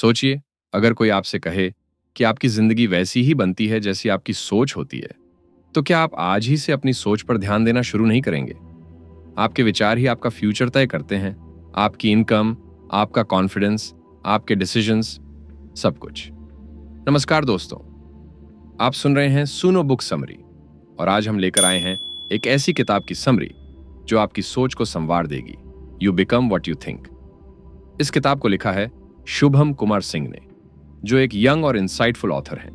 सोचिए, अगर कोई आपसे कहे कि आपकी जिंदगी वैसी ही बनती है जैसी आपकी सोच होती है, तो क्या आप आज ही से अपनी सोच पर ध्यान देना शुरू नहीं करेंगे? आपके विचार ही आपका फ्यूचर तय करते हैं। आपकी इनकम, आपका कॉन्फिडेंस, आपके डिसीजंस, सब कुछ। नमस्कार दोस्तों, आप सुन रहे हैं सुनो बुक समरी, और आज हम लेकर आए हैं एक ऐसी किताब की समरी जो आपकी सोच को संवार देगी। You become what you think. इस किताब को लिखा है शुभम कुमार सिंह ने, जो एक यंग और इंसाइटफुल ऑथर हैं।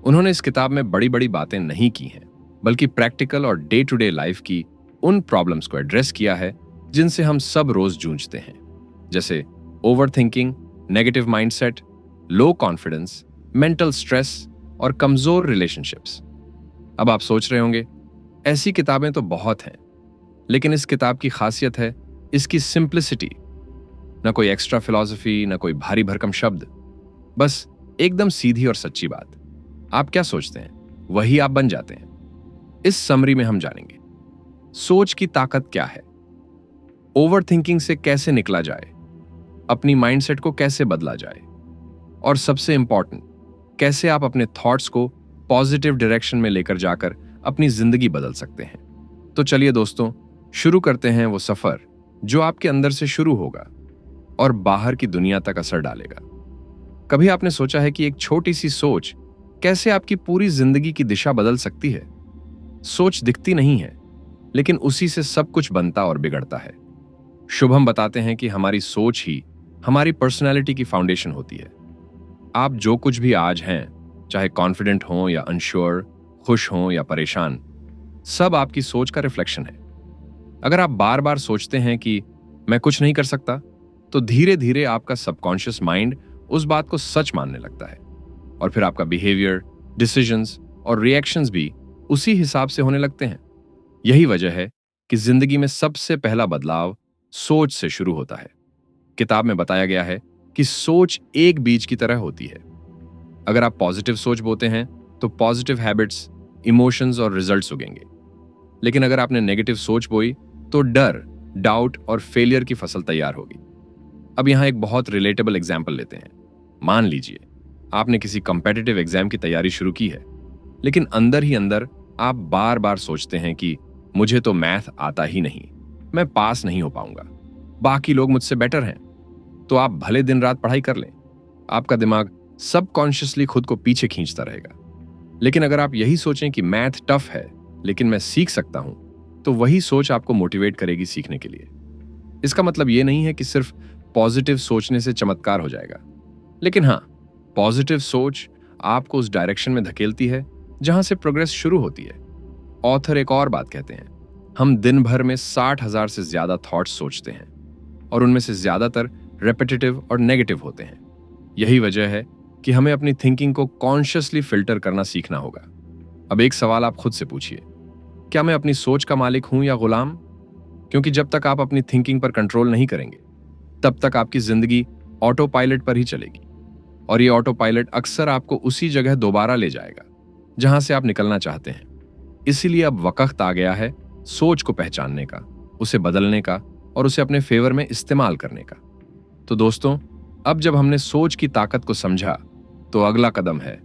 उन्होंने इस किताब में बड़ी बड़ी बातें नहीं की हैं, बल्कि प्रैक्टिकल और डे टू डे लाइफ की उन प्रॉब्लम्स को एड्रेस किया है जिनसे हम सब रोज जूझते हैं, जैसे over thinking, negative mindset, low confidence, mental stress और कमजोर रिलेशनशिप्स। अब आप सोच रहे होंगे, ऐसी किताबें तो बहुत हैं, लेकिन इस किताब की खासियत है इसकी सिंप्लिसिटी। न कोई एक्स्ट्रा फिलॉसफी, न कोई भारी भरकम शब्द, बस एकदम सीधी और सच्ची बात। आप क्या सोचते हैं वही आप बन जाते हैं। इस समरी में हम जानेंगे सोच की ताकत क्या है, ओवर थिंकिंग से कैसे निकला जाए, अपनी माइंडसेट को कैसे बदला जाए, और सबसे इंपॉर्टेंट, कैसे आप अपने थॉट्स को पॉजिटिव डायरेक्शन में लेकर जाकर अपनी जिंदगी बदल सकते हैं। तो चलिए दोस्तों, शुरू करते हैं वो सफर जो आपके अंदर से शुरू होगा और बाहर की दुनिया तक असर डालेगा। कभी आपने सोचा है कि एक छोटी सी सोच कैसे आपकी पूरी जिंदगी की दिशा बदल सकती है? सोच दिखती नहीं है, लेकिन उसी से सब कुछ बनता और बिगड़ता है। शुभम बताते हैं कि हमारी सोच ही हमारी पर्सनैलिटी की फाउंडेशन होती है। आप जो कुछ भी आज हैं, चाहे कॉन्फिडेंट हों या अनश्योर, खुश हों या परेशान, सब आपकी सोच का रिफ्लेक्शन है। अगर आप बार बार सोचते हैं कि मैं कुछ नहीं कर सकता, तो धीरे धीरे आपका सबकॉन्शियस माइंड उस बात को सच मानने लगता है, और फिर आपका बिहेवियर, डिसीजंस और रिएक्शंस भी उसी हिसाब से होने लगते हैं। यही वजह है कि जिंदगी में सबसे पहला बदलाव सोच से शुरू होता है। किताब में बताया गया है कि सोच एक बीज की तरह होती है। अगर आप पॉजिटिव सोच बोते हैं तो पॉजिटिव हैबिट्स, इमोशंस और रिजल्ट्स उगेंगे। लेकिन अगर आपने नेगेटिव सोच बोई तो डर, डाउट और फेलियर की फसल तैयार होगी। अब यहां एक बहुत रिलेटेबल एग्जाम्पल लेते हैं। मान लीजिए आपने किसी कॉम्पिटिटिव एग्जाम की तैयारी शुरू की है, लेकिन अंदर ही अंदर आप बार बार सोचते हैं कि मुझे तो मैथ आता ही नहीं, मैं पास नहीं हो पाऊंगा, बाकी लोग मुझसे बेटर हैं। तो आप भले दिन रात पढ़ाई कर लें, आपका दिमाग सबकॉन्शियसली खुद को पीछे खींचता रहेगा। लेकिन अगर आप यही सोचें कि मैथ टफ है लेकिन मैं सीख सकता हूं, तो वही सोच आपको मोटिवेट करेगी सीखने के लिए। इसका मतलब यह नहीं है कि सिर्फ पॉजिटिव सोचने से चमत्कार हो जाएगा, लेकिन हाँ, पॉजिटिव सोच आपको उस डायरेक्शन में धकेलती है जहां से प्रोग्रेस शुरू होती है। ऑथर एक और बात कहते हैं, हम दिन भर में 60,000 से ज्यादा थॉट्स सोचते हैं, और उनमें से ज्यादातर रेपिटेटिव और नेगेटिव होते हैं। यही वजह है कि हमें अपनी थिंकिंग को कॉन्शियसली फिल्टर करना सीखना होगा। अब एक सवाल आप खुद से पूछिए, क्या मैं अपनी सोच का मालिक हूं या गुलाम? क्योंकि जब तक आप अपनी थिंकिंग पर कंट्रोल नहीं करेंगे, तब तक आपकी जिंदगी ऑटो पायलट पर ही चलेगी, और ये ऑटो पायलट अक्सर आपको उसी जगह दोबारा ले जाएगा जहां से आप निकलना चाहते हैं। इसीलिए अब वक्त आ गया है सोच को पहचानने का, उसे बदलने का और उसे अपने फेवर में इस्तेमाल करने का। तो दोस्तों, अब जब हमने सोच की ताकत को समझा, तो अगला कदम है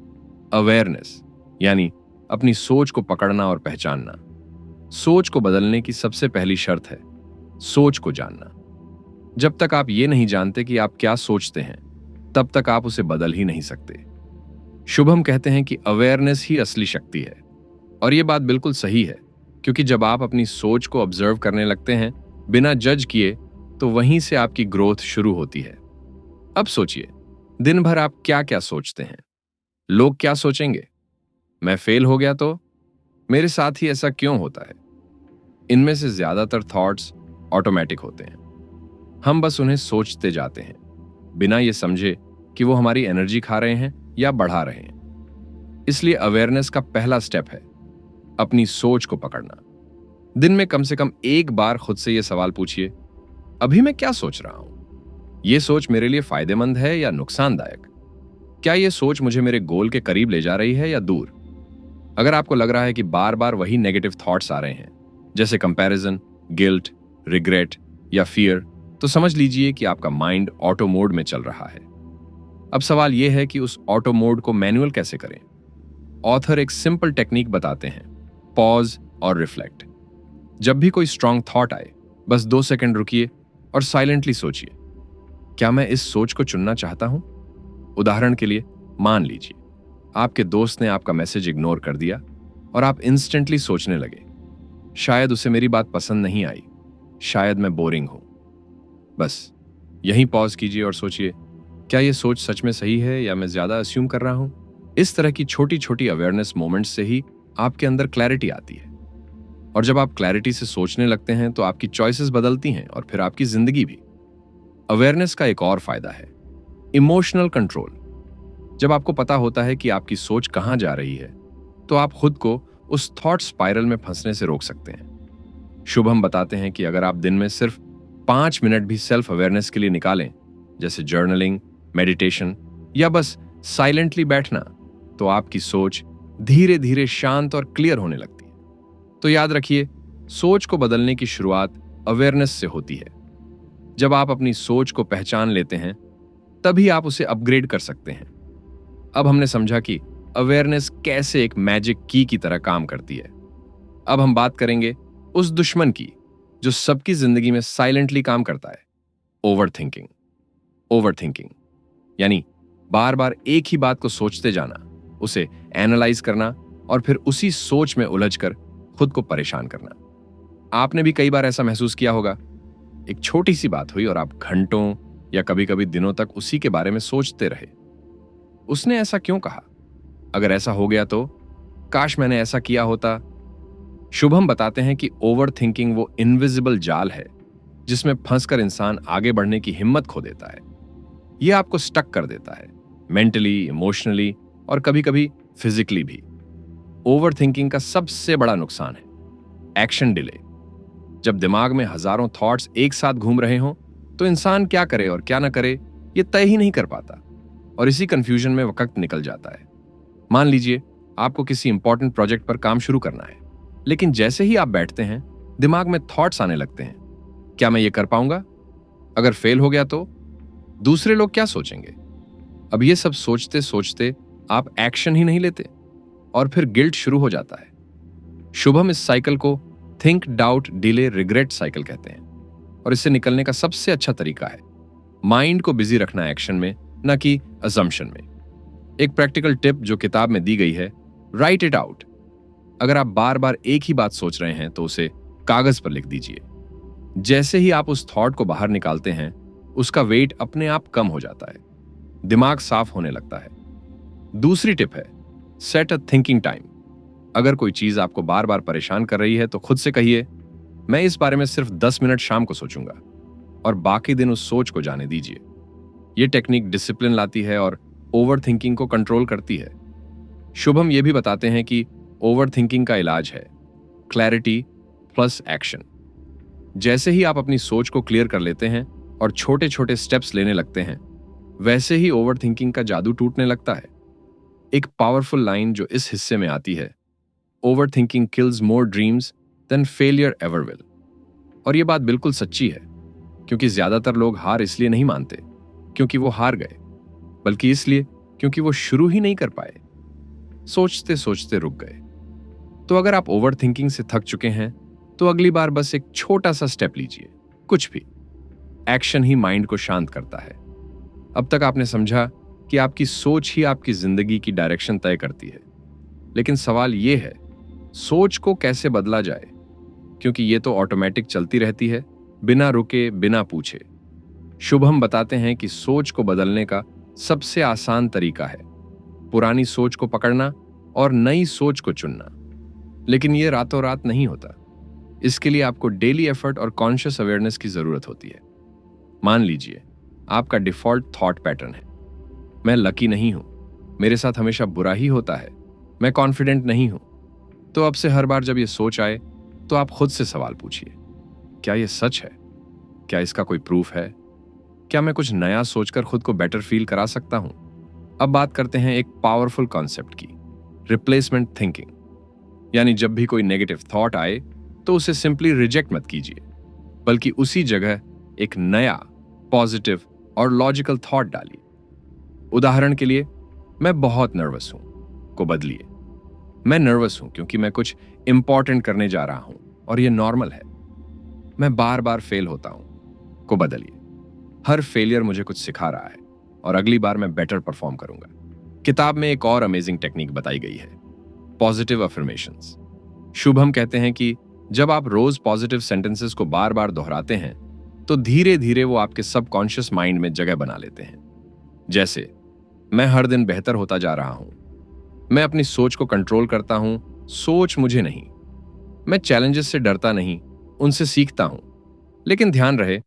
अवेयरनेस, यानी अपनी सोच को पकड़ना और पहचानना। सोच को बदलने की सबसे पहली शर्त है सोच को जानना। जब तक आप ये नहीं जानते कि आप क्या सोचते हैं, तब तक आप उसे बदल ही नहीं सकते। शुभम कहते हैं कि अवेयरनेस ही असली शक्ति है, और यह बात बिल्कुल सही है, क्योंकि जब आप अपनी सोच को ऑब्जर्व करने लगते हैं बिना जज किए, तो वहीं से आपकी ग्रोथ शुरू होती है। अब सोचिए, दिन भर आप क्या क्या सोचते हैं? लोग क्या सोचेंगे? मैं फेल हो गया तो? मेरे साथ ही ऐसा क्यों होता है? इनमें से ज्यादातर थॉट्स ऑटोमेटिक होते हैं। हम बस उन्हें सोचते जाते हैं, बिना ये समझे कि वो हमारी एनर्जी खा रहे हैं या बढ़ा रहे हैं। इसलिए अवेयरनेस का पहला स्टेप है अपनी सोच को पकड़ना। दिन में कम से कम एक बार खुद से यह सवाल पूछिए, अभी मैं क्या सोच रहा हूं? यह सोच मेरे लिए फायदेमंद है या नुकसानदायक? क्या यह सोच मुझे मेरे गोल के करीब ले जा रही है या दूर? अगर आपको लग रहा है कि बार बार वही नेगेटिव थॉट्स आ रहे हैं, जैसे कंपैरिजन, गिल्ट, रिग्रेट या फियर, तो समझ लीजिए कि आपका माइंड ऑटो मोड में चल रहा है। अब सवाल यह है कि उस ऑटो मोड को मैनुअल कैसे करें। ऑथर एक सिंपल टेक्निक बताते हैं, पॉज और रिफ्लेक्ट। जब भी कोई स्ट्रांग थॉट आए, बस 2 सेकंड रुकिए और साइलेंटली सोचिए, क्या मैं इस सोच को चुनना चाहता हूं? उदाहरण के लिए, मान लीजिए आपके दोस्त ने आपका मैसेज इग्नोर कर दिया और आप इंस्टेंटली सोचने लगे, शायद उसे मेरी बात पसंद नहीं आई, शायद मैं बोरिंग हूं। बस यहीं पॉज कीजिए और सोचिए, क्या यह सोच सच में सही है या मैं ज्यादा अस्यूम कर रहा हूं? इस तरह की छोटी छोटी अवेयरनेस मोमेंट्स से ही आपके अंदर क्लैरिटी आती है। और जब आप क्लैरिटी से सोचने लगते हैं तो आपकी चॉइसेस बदलती हैं और फिर आपकी जिंदगी भी। अवेयरनेस का एक और फायदा है, इमोशनल कंट्रोल। जब आपको पता होता है कि आपकी सोच कहां जा रही है, तो आप खुद को उस थॉट स्पाइरल में फंसने से रोक सकते हैं। शुभम बताते हैं कि अगर आप दिन में सिर्फ 5 मिनट भी सेल्फ अवेयरनेस के लिए निकालें, जैसे जर्नलिंग, मेडिटेशन या बस साइलेंटली बैठना, तो आपकी सोच धीरे धीरे शांत और क्लियर होने लगती है। तो याद रखिए, सोच को बदलने की शुरुआत अवेयरनेस से होती है। जब आप अपनी सोच को पहचान लेते हैं, तभी आप उसे अपग्रेड कर सकते हैं। अब हमने समझा कि अवेयरनेस कैसे एक मैजिक की तरह काम करती है। अब हम बात करेंगे उस दुश्मन की जो सबकी जिंदगी में साइलेंटली काम करता है, ओवरथिंकिंग। ओवरथिंकिंग यानी बार बार एक ही बात को सोचते जाना, उसे एनालाइज करना और फिर उसी सोच में उलझकर खुद को परेशान करना। आपने भी कई बार ऐसा महसूस किया होगा, एक छोटी सी बात हुई और आप घंटों या कभी कभी दिनों तक उसी के बारे में सोचते रहे। उसने ऐसा क्यों कहा? अगर ऐसा हो गया तो काश मैंने ऐसा किया होता। शुभम बताते हैं कि ओवर थिंकिंग वो इनविजिबल जाल है जिसमें फंसकर इंसान आगे बढ़ने की हिम्मत खो देता है। यह आपको स्टक कर देता है, मेंटली, इमोशनली और कभी कभी फिजिकली भी। ओवर थिंकिंग का सबसे बड़ा नुकसान है एक्शन डिले। जब दिमाग में हजारों थॉट्स एक साथ घूम रहे हों, तो इंसान क्या करे और क्या ना करे यह तय ही नहीं कर पाता और इसी कंफ्यूजन में वक्त निकल जाता है। मान लीजिए आपको किसी इंपॉर्टेंट प्रोजेक्ट पर काम शुरू करना है, लेकिन जैसे ही आप बैठते हैं, दिमाग में थॉट्स आने लगते हैं। क्या मैं ये कर पाऊंगा? अगर फेल हो गया तो? दूसरे लोग क्या सोचेंगे? अब ये सब सोचते सोचते आप एक्शन ही नहीं लेते और फिर गिल्ट शुरू हो जाता है। शुभम इस साइकिल को think, doubt, delay, regret cycle कहते हैं और इससे निकलने का सबसे अच्छा तरीका है माइंड को बिजी रखना एक्शन में, न कि अजम्पशन में। एक प्रैक्टिकल टिप जो किताब में दी गई है, राइट इट आउट। अगर आप बार बार एक ही बात सोच रहे हैं तो उसे कागज पर लिख दीजिए। जैसे ही आप उस थॉट को बाहर निकालते हैं, उसका वेट अपने आप कम हो जाता है, दिमाग साफ होने लगता है। दूसरी टिप है, सेट अ थिंकिंग टाइम। अगर कोई चीज आपको बार बार परेशान कर रही है तो खुद से कहिए, मैं इस बारे में सिर्फ 10 मिनट शाम को सोचूंगा, और बाकी दिन उस सोच को जाने दीजिए। यह टेक्निक डिसिप्लिन लाती है और ओवर थिंकिंग को कंट्रोल करती है। शुभम यह भी बताते हैं कि ओवर थिंकिंग का इलाज है क्लैरिटी प्लस एक्शन। जैसे ही आप अपनी सोच को क्लियर कर लेते हैं और छोटे छोटे स्टेप्स लेने लगते हैं, वैसे ही ओवर थिंकिंग का जादू टूटने लगता है। एक पावरफुल लाइन जो इस हिस्से में आती है, overthinking kills more dreams than failure ever will. और यह बात बिल्कुल सच्ची है, क्योंकि ज्यादातर लोग हार इसलिए नहीं मानते क्योंकि वो हार गए, बल्कि इसलिए क्योंकि वो शुरू ही नहीं कर पाए, सोचते सोचते रुक गए। तो अगर आप ओवर थिंकिंग से थक चुके हैं, तो अगली बार बस एक छोटा सा स्टेप लीजिए, कुछ भी। एक्शन ही माइंड को शांत करता है। अब तक आपने समझा कि आपकी सोच ही आपकी जिंदगी की डायरेक्शन तय करती है। लेकिन सवाल यह है, सोच को कैसे बदला जाए? क्योंकि ये तो ऑटोमेटिक चलती रहती है, बिना रुके, बिना पूछे। शुभम बताते हैं कि सोच को बदलने का सबसे आसान तरीका है पुरानी सोच को पकड़ना और नई सोच को चुनना। लेकिन यह रातों रात नहीं होता। इसके लिए आपको डेली एफर्ट और कॉन्शियस अवेयरनेस की जरूरत होती है। मान लीजिए आपका डिफॉल्ट थॉट पैटर्न है, मैं लकी नहीं हूं, मेरे साथ हमेशा बुरा ही होता है, मैं कॉन्फिडेंट नहीं हूं। तो अब से हर बार जब यह सोच आए, तो आप खुद से सवाल पूछिए, क्या यह सच है? क्या इसका कोई प्रूफ है? क्या मैं कुछ नया सोचकर खुद को बेटर फील करा सकता हूं? अब बात करते हैं एक पावरफुल कॉन्सेप्ट की, रिप्लेसमेंट थिंकिंग। यानी जब भी कोई नेगेटिव थॉट आए तो उसे सिंपली रिजेक्ट मत कीजिए, बल्कि उसी जगह एक नया पॉजिटिव और लॉजिकल थॉट डालिए। उदाहरण के लिए, मैं बहुत नर्वस हूं को बदलिए, मैं नर्वस हूं क्योंकि मैं कुछ इंपॉर्टेंट करने जा रहा हूं और यह नॉर्मल है। मैं बार बार फेल होता हूं को बदलिए, हर फेलियर मुझे कुछ सिखा रहा है और अगली बार मैं बेटर परफॉर्म करूंगा। किताब में एक और अमेजिंग टेक्निक बताई गई है, पॉजिटिव अफर्मेशंस। शुभम कहते हैं कि जब आप रोज पॉजिटिव सेंटेंसेस को बार बार दोहराते हैं तो धीरे धीरे वो आपके सबकॉन्शियस माइंड में जगह बना लेते हैं। जैसे, मैं हर दिन बेहतर होता जा रहा हूं, मैं अपनी सोच को कंट्रोल करता हूं, सोच मुझे नहीं, मैं चैलेंजेस से डरता नहीं, उनसे सीखता हूं। लेकिन ध्यान रहे,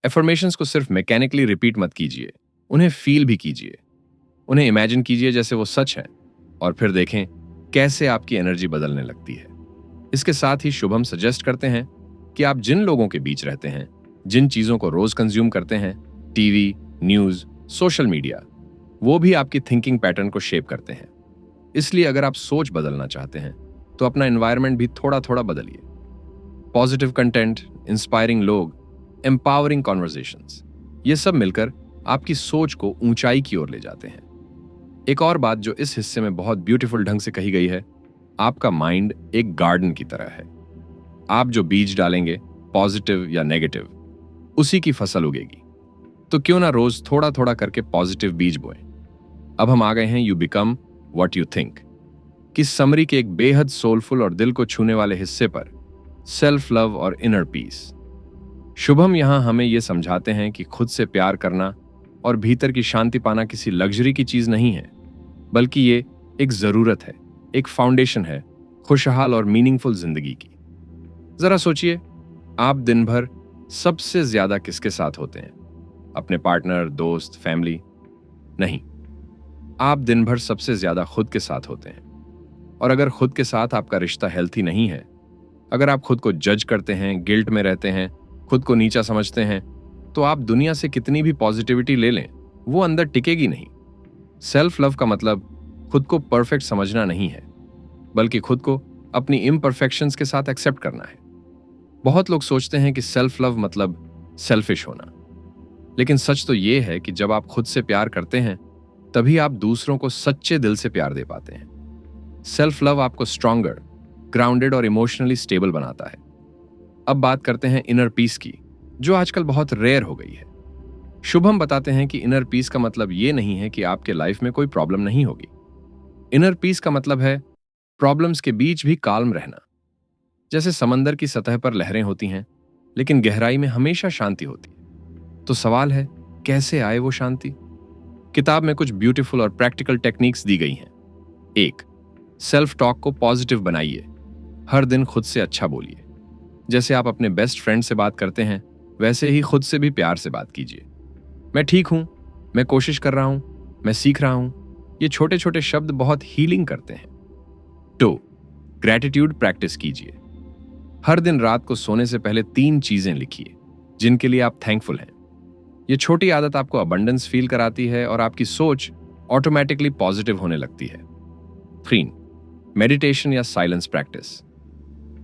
एफर्मेशंस को सिर्फ मैकेनिकली रिपीट मत कीजिए, उन्हें फील भी कीजिए, उन्हें इमेजिन कीजिए जैसे वो सच है, और फिर देखें कैसे आपकी एनर्जी बदलने लगती है। इसके साथ ही शुभम सजेस्ट करते हैं कि आप जिन लोगों के बीच रहते हैं, जिन चीजों को रोज कंज्यूम करते हैं, टीवी, न्यूज, सोशल मीडिया, वो भी आपकी थिंकिंग पैटर्न को शेप करते हैं। इसलिए अगर आप सोच बदलना चाहते हैं तो अपना एनवायरनमेंट भी थोड़ा थोड़ा बदलिए। पॉजिटिव कंटेंट, इंस्पायरिंग लोग, एम्पावरिंग कॉन्वर्सेशंस, ये सब मिलकर आपकी सोच को ऊंचाई की ओर ले जाते हैं। एक और बात जो इस हिस्से में बहुत ब्यूटीफुल ढंग से कही गई है, आपका माइंड एक गार्डन की तरह है। आप जो बीज डालेंगे, पॉजिटिव या नेगेटिव, उसी की फसल उगेगी। तो क्यों ना रोज थोड़ा थोड़ा करके पॉजिटिव बीज बोएं। अब हम आ गए हैं you become what you think की समरी के एक बेहद सोलफुल और दिल को छूने वाले हिस्से पर, सेल्फ लव और इनर पीस। शुभम यहां हमें यह समझाते हैं कि खुद से प्यार करना और भीतर की शांति पाना किसी लग्जरी की चीज नहीं है, बल्कि ये एक जरूरत है, एक फाउंडेशन है खुशहाल और मीनिंगफुल जिंदगी की। जरा सोचिए, आप दिन भर सबसे ज्यादा किसके साथ होते हैं? अपने पार्टनर, दोस्त, फैमिली? नहीं, आप दिन भर सबसे ज्यादा खुद के साथ होते हैं। और अगर खुद के साथ आपका रिश्ता हेल्थी नहीं है, अगर आप खुद को जज करते हैं, गिल्ट में रहते हैं, खुद को नीचा समझते हैं, तो आप दुनिया से कितनी भी पॉजिटिविटी ले लें, वो अंदर टिकेगी नहीं। सेल्फ लव का मतलब खुद को परफेक्ट समझना नहीं है, बल्कि खुद को अपनी इम्परफेक्शंस के साथ एक्सेप्ट करना है। बहुत लोग सोचते हैं कि सेल्फ लव मतलब सेल्फिश होना, लेकिन सच तो ये है कि जब आप खुद से प्यार करते हैं, तभी आप दूसरों को सच्चे दिल से प्यार दे पाते हैं। सेल्फ लव आपको स्ट्रॉन्गर, ग्राउंडेड और इमोशनली स्टेबल बनाता है। अब बात करते हैं इनर पीस की, जो आजकल बहुत रेयर हो गई है। शुभम बताते हैं कि इनर पीस का मतलब ये नहीं है कि आपके लाइफ में कोई प्रॉब्लम नहीं होगी। इनर पीस का मतलब है प्रॉब्लम्स के बीच भी काल्म रहना। जैसे समंदर की सतह पर लहरें होती हैं, लेकिन गहराई में हमेशा शांति होती है। तो सवाल है, कैसे आए वो शांति? किताब में कुछ ब्यूटीफुल और प्रैक्टिकल टेक्निक्स दी गई हैं। 1. सेल्फ टॉक को पॉजिटिव बनाइए। हर दिन खुद से अच्छा बोलिए। जैसे आप अपने बेस्ट फ्रेंड से बात करते हैं, वैसे ही खुद से भी प्यार से बात कीजिए। मैं ठीक हूं, मैं कोशिश कर रहा हूं, मैं सीख रहा हूं। ये छोटे छोटे शब्द बहुत हीलिंग करते हैं। 2. ग्रैटिट्यूड प्रैक्टिस कीजिए। हर दिन रात को सोने से पहले 3 चीजें लिखिए जिनके लिए आप थैंकफुल हैं। ये छोटी आदत आपको अबंडेंस फील कराती है और आपकी सोच ऑटोमेटिकली पॉजिटिव होने लगती है। 3. मेडिटेशन या साइलेंस प्रैक्टिस।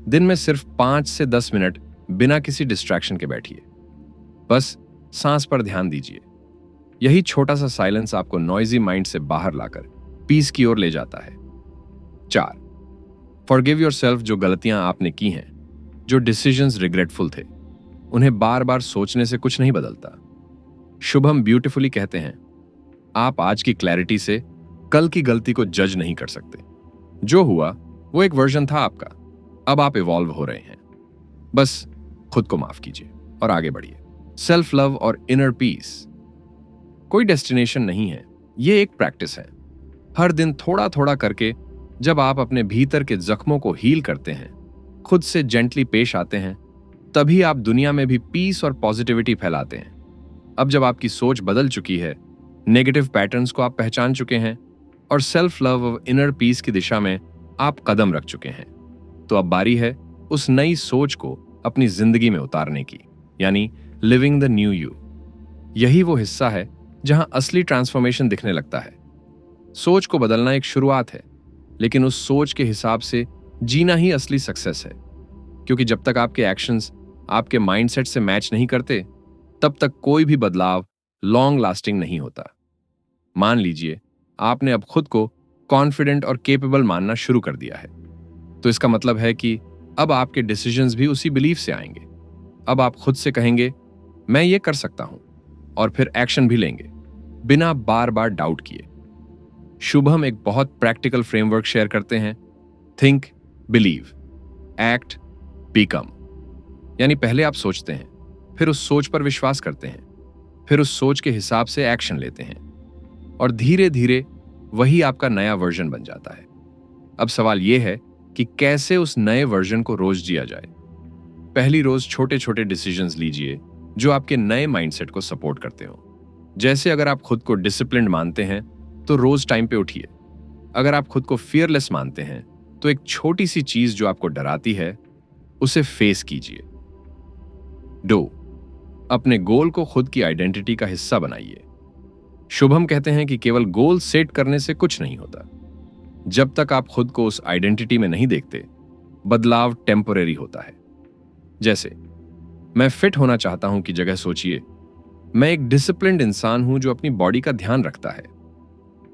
दिन में सिर्फ 5 से 10 मिनट बिना किसी डिस्ट्रैक्शन के बैठिए। बस सांस पर ध्यान दीजिए। यही छोटा सा साइलेंस आपको नॉइजी माइंड से बाहर लाकर पीस की ओर ले जाता है। 4. Forgive yourself. जो गलतियां आपने की हैं, जो डिसीजंस रिग्रेटफुल थे, उन्हें बार बार सोचने से कुछ नहीं बदलता। शुभम ब्यूटीफुली कहते हैं, आप आज की क्लैरिटी से कल की गलती को जज नहीं कर सकते। जो हुआ वो एक वर्जन था आपका, अब आप इवॉल्व हो रहे हैं। बस खुद को माफ कीजिए और आगे बढ़िए। सेल्फ लव और इनर पीस कोई डेस्टिनेशन नहीं है, ये एक प्रैक्टिस है। हर दिन थोड़ा थोड़ा करके जब आप अपने भीतर के जख्मों को हील करते हैं, खुद से जेंटली पेश आते हैं, तभी आप दुनिया में भी पीस और पॉजिटिविटी फैलाते हैं। अब जब आपकी सोच बदल चुकी है, नेगेटिव पैटर्न्स को आप पहचान चुके हैं और सेल्फ लव और इनर पीस की दिशा में आप कदम रख चुके हैं, तो अब बारी है उस नई सोच को अपनी जिंदगी में उतारने की, यानी लिविंग द न्यू यू। यही वो हिस्सा है जहां असली ट्रांसफॉर्मेशन दिखने लगता है। सोच को बदलना एक शुरुआत है, लेकिन उस सोच के हिसाब से जीना ही असली सक्सेस है। क्योंकि जब तक आपके एक्शंस आपके माइंडसेट से मैच नहीं करते, तब तक कोई भी बदलाव लॉन्ग लास्टिंग नहीं होता। मान लीजिए आपने अब खुद को कॉन्फिडेंट और केपेबल मानना शुरू कर दिया है, तो इसका मतलब है कि अब आपके डिसीजंस भी उसी बिलीफ से आएंगे। अब आप खुद से कहेंगे मैं ये कर सकता हूं, और फिर एक्शन भी लेंगे बिना बार बार डाउट किए। शुभम एक बहुत प्रैक्टिकल फ्रेमवर्क शेयर करते हैं, थिंक, बिलीव, एक्ट, बिकम। यानी पहले आप सोचते हैं, फिर उस सोच पर विश्वास करते हैं, फिर उस सोच के हिसाब से एक्शन लेते हैं, और धीरे धीरे वही आपका नया वर्जन बन जाता है। अब सवाल यह है कि कैसे उस नए वर्जन को रोज जिया जाए। पहली रोज छोटे छोटे डिसीजंस लीजिए जो आपके नए माइंडसेट को सपोर्ट करते हो। जैसे अगर आप खुद को डिसिप्लिन्ड मानते हैं तो रोज टाइम पे उठिए। अगर आप खुद को फियरलेस मानते हैं तो एक छोटी सी चीज जो आपको डराती है उसे फेस कीजिए। दो, अपने गोल को खुद की आइडेंटिटी का हिस्सा बनाइए। शुभम कहते हैं कि केवल गोल सेट करने से कुछ नहीं होता। जब तक आप खुद को उस आइडेंटिटी में नहीं देखते, बदलाव टेम्परेरी होता है। जैसे मैं फिट होना चाहता हूं की जगह सोचिए मैं एक डिसिप्लिन्ड इंसान हूं जो अपनी बॉडी का ध्यान रखता है।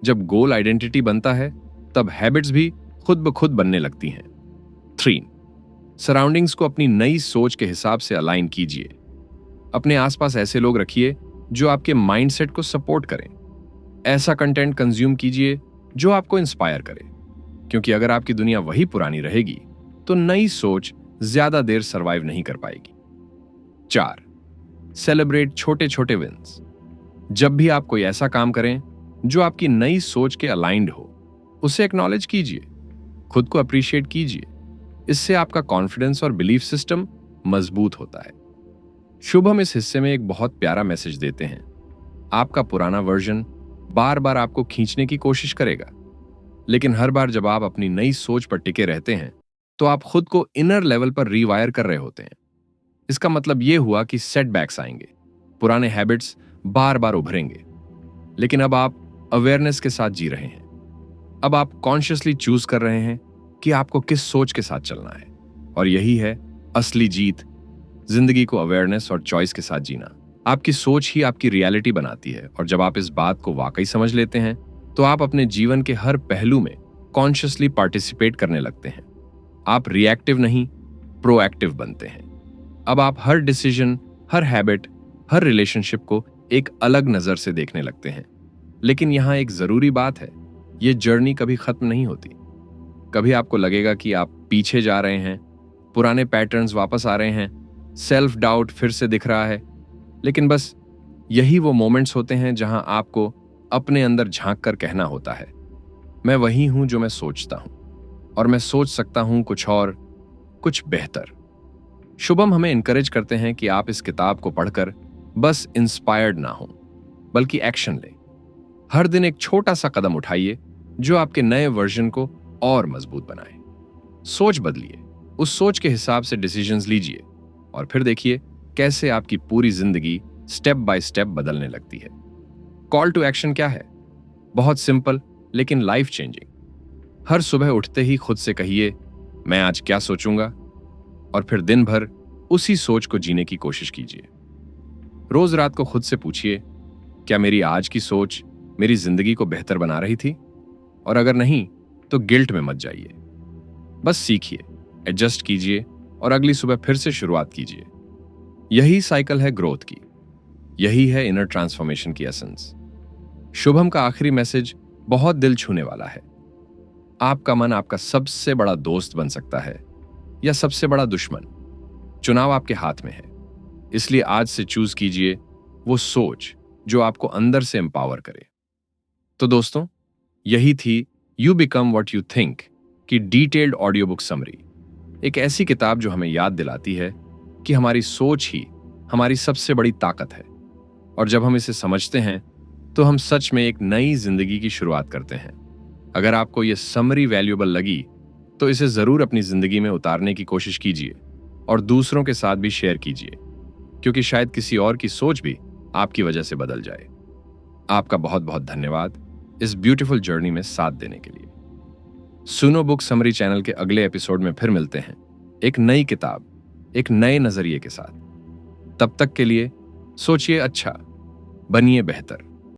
जब गोल आइडेंटिटी बनता है तब हैबिट्स भी खुद ब खुद बनने लगती हैं। 3, सराउंडिंग्स को अपनी नई सोच के हिसाब से अलाइन कीजिए। अपने आसपास ऐसे लोग रखिए जो आपके माइंडसेट को सपोर्ट करें। ऐसा कंटेंट कंज्यूम कीजिए जो आपको इंस्पायर करे, क्योंकि अगर आपकी दुनिया वही पुरानी रहेगी तो नई सोच ज्यादा देर सरवाइव नहीं कर पाएगी। 4, सेलिब्रेट छोटे छोटे विन्स। जब भी आप कोई ऐसा काम करें जो आपकी नई सोच के अलाइंड हो, उसे एक्नॉलेज कीजिए, खुद को अप्रिशिएट कीजिए। इससे आपका कॉन्फिडेंस और बिलीफ सिस्टम मजबूत होता है। शुभम इस हिस्से में एक बहुत प्यारा मैसेज देते हैं। आपका पुराना वर्जन बार बार आपको खींचने की कोशिश करेगा, लेकिन हर बार जब आप अपनी नई सोच पर टिके रहते हैं तो आप खुद को इनर लेवल पर रीवायर कर रहे होते हैं। इसका मतलब यह हुआ कि सेटबैक्स आएंगे, पुराने हैबिट्स बार बार उभरेंगे, लेकिन अब आप अवेयरनेस के साथ जी रहे हैं। अब आप कॉन्शियसली चूज कर रहे हैं कि आपको किस सोच के साथ चलना है, और यही है असली जीत, जिंदगी को अवेयरनेस और चॉइस के साथ जीना। आपकी सोच ही आपकी रियलिटी बनाती है, और जब आप इस बात को वाकई समझ लेते हैं तो आप अपने जीवन के हर पहलू में कॉन्शियसली पार्टिसिपेट करने लगते हैं। आप रिएक्टिव नहीं, प्रोएक्टिव बनते हैं। अब आप हर डिसीजन, हर हैबिट, हर रिलेशनशिप को एक अलग नजर से देखने लगते हैं। लेकिन यहां एक जरूरी बात है, यह जर्नी कभी खत्म नहीं होती। कभी आपको लगेगा कि आप पीछे जा रहे हैं, पुराने पैटर्न्स वापस आ रहे हैं, सेल्फ डाउट फिर से दिख रहा है, लेकिन बस यही वो मोमेंट्स होते हैं जहां आपको अपने अंदर झांक कर कहना होता है, मैं वही हूं जो मैं सोचता हूं, और मैं सोच सकता हूं कुछ और, कुछ बेहतर। शुभम हमें इनकरेज करते हैं कि आप इस किताब को पढ़कर बस इंस्पायर्ड ना हो, बल्कि एक्शन लें। हर दिन एक छोटा सा कदम उठाइए जो आपके नए वर्जन को और मजबूत बनाए। सोच बदलिए, उस सोच के हिसाब से डिसीजंस लीजिए, और फिर देखिए कैसे आपकी पूरी जिंदगी स्टेप बाय स्टेप बदलने लगती है। कॉल टू एक्शन क्या है? बहुत सिंपल लेकिन लाइफ चेंजिंग। हर सुबह उठते ही खुद से कहिए मैं आज क्या सोचूंगा, और फिर दिन भर उसी सोच को जीने की कोशिश कीजिए। रोज रात को खुद से पूछिए क्या मेरी आज की सोच मेरी जिंदगी को बेहतर बना रही थी, और अगर नहीं तो गिल्ट में मत जाइए। बस सीखिए, एडजस्ट कीजिए और अगली सुबह फिर से शुरुआत कीजिए। यही साइकिल है ग्रोथ की, यही है इनर ट्रांसफॉर्मेशन की एसेंस। शुभम का आखिरी मैसेज बहुत दिल छूने वाला है। आपका मन आपका सबसे बड़ा दोस्त बन सकता है या सबसे बड़ा दुश्मन, चुनाव आपके हाथ में है। इसलिए आज से चूज कीजिए वो सोच जो आपको अंदर से एम्पावर करे। तो दोस्तों, यही थी you become what you think की डिटेल्ड ऑडियो बुक समरी। एक ऐसी किताब जो हमें याद दिलाती है कि हमारी सोच ही हमारी सबसे बड़ी ताकत है, और जब हम इसे समझते हैं तो हम सच में एक नई जिंदगी की शुरुआत करते हैं। अगर आपको यह समरी वैल्यूएबल लगी तो इसे जरूर अपनी जिंदगी में उतारने की कोशिश कीजिए और दूसरों के साथ भी शेयर कीजिए, क्योंकि शायद किसी और की सोच भी आपकी वजह से बदल जाए। आपका बहुत बहुत धन्यवाद इस ब्यूटीफुल जर्नी में साथ देने के लिए। सुनो बुक समरी चैनल के अगले एपिसोड में फिर मिलते हैं, एक नई किताब, एक नए नजरिए के साथ। तब तक के लिए सोचिए अच्छा, बनिए बेहतर।